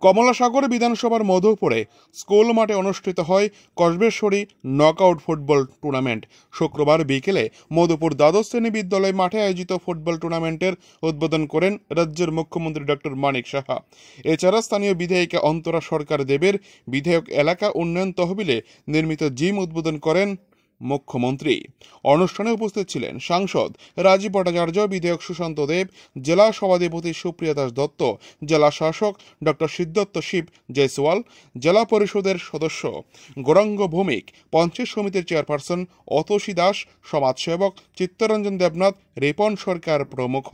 কমলাসাগর বিধানসভার মধুপুরে স্কুল মাঠে অনুষ্ঠিত হয় কসবেশ্বরী নকআউট ফুটবল টুর্নামেন্ট। শুক্রবার বিকেলে মধুপুর দ্বাদশ শ্রেণী বিদ্যালয় মাঠে আয়োজিত ফুটবল টুর্নামেন্টের উদ্বোধন করেন রাজ্যের মুখ্যমন্ত্রী ডক্টর মানিক সাহা। এছাড়া স্থানীয় বিধায়িকা অন্তরা সরকার দেবের বিধায়ক এলাকা উন্নয়ন তহবিলে নির্মিত জিম উদ্বোধন করেন মুখ্যমন্ত্রী। অনুষ্ঠানে উপস্থিত ছিলেন সাংসদ রাজীব ভট্টাচার্য, বিধায়ক সুশান্ত দেব, জেলা সভাধিপতি সুপ্রিয়া দাস দত্ত, জেলা শাসক ডক্টর সিদ্ধার্থ শিব জয়সওয়াল, জেলা পরিষদের সদস্য গৌরাঙ্গ ভৌমিক, পঞ্চায়েত সমিতির চেয়ারপারসন অতসী দাস, সমাজসেবক চিত্তরঞ্জন দেবনাথ, রিপন সরকার প্রমুখ।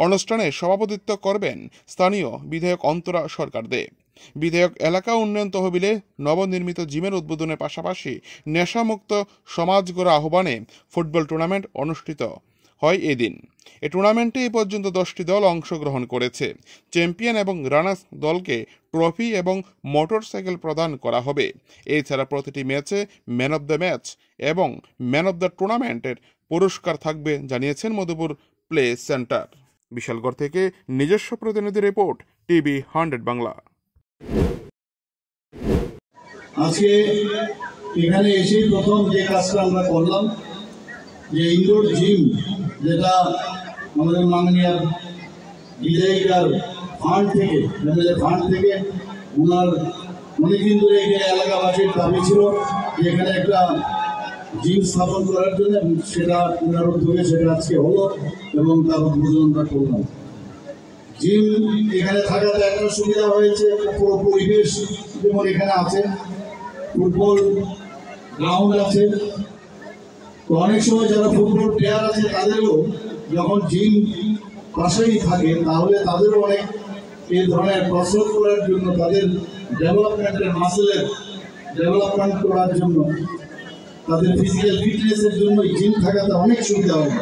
অনুষ্ঠানে সভাপতিত্ব করবেন স্থানীয় বিধায়ক অন্তরা সরকার দেব। বিধায়ক এলাকা উন্নয়ন তহবিলে নবনির্মিত জিমের উদ্বোধনের পাশাপাশি নেশামুক্ত সমাজ গড়া আহ্বানে ফুটবল টুর্নামেন্ট অনুষ্ঠিত হয় এদিন। এই টুর্নামেন্টে এ পর্যন্ত 10টি দল অংশগ্রহণ করেছে। চ্যাম্পিয়ন এবং রানার্স দলকে ট্রফি এবং মোটরসাইকেল প্রদান করা হবে। এছাড়া প্রতিটি ম্যাচে ম্যান অব দ্য ম্যাচ এবং ম্যান অব দ্য টুর্নামেন্টের পুরস্কার থাকবে, জানিয়েছেন মধুপুর প্লে সেন্টার। বিশালগড় থেকে নিজস্ব প্রতিনিধি রিপোর্ট, টিভি 100 বাংলা। আজকে এখানে এসে প্রথম যে কাজটা আমরা করলাম, যে ইনডোর জিম, যেটা আমাদের মাননীয় বিধায়িকার ফান্ড থেকে ওনার অনেকদিন ধরে এখানে এলাকাবাসীর দাবি ছিল যে এখানে একটা জিম স্থাপন করার জন্য, সেটা ওনার উদ্যোগে সেটা আজকে হলো এবং তার উদ্বোধনটা করলাম। জিম এখানে থাকাতে একটা সুবিধা হয়েছে, পুরো পরিবেশ যেমন এখানে আছে, ফুটবল গ্রাউন্ড আছে। তো অনেক সময় যারা ফুটবল প্লেয়ার আছে তাদেরও যখন জিম পাশেই থাকে তাহলে তাদেরও অনেক এই ধরনের কসরত করার জন্য, তাদের ডেভেলপমেন্টের মাসেলের ডেভেলপমেন্ট করার জন্য, তাদের ফিজিক্যাল ফিটনেসের জন্য জিম থাকাতে অনেক সুবিধা হবে।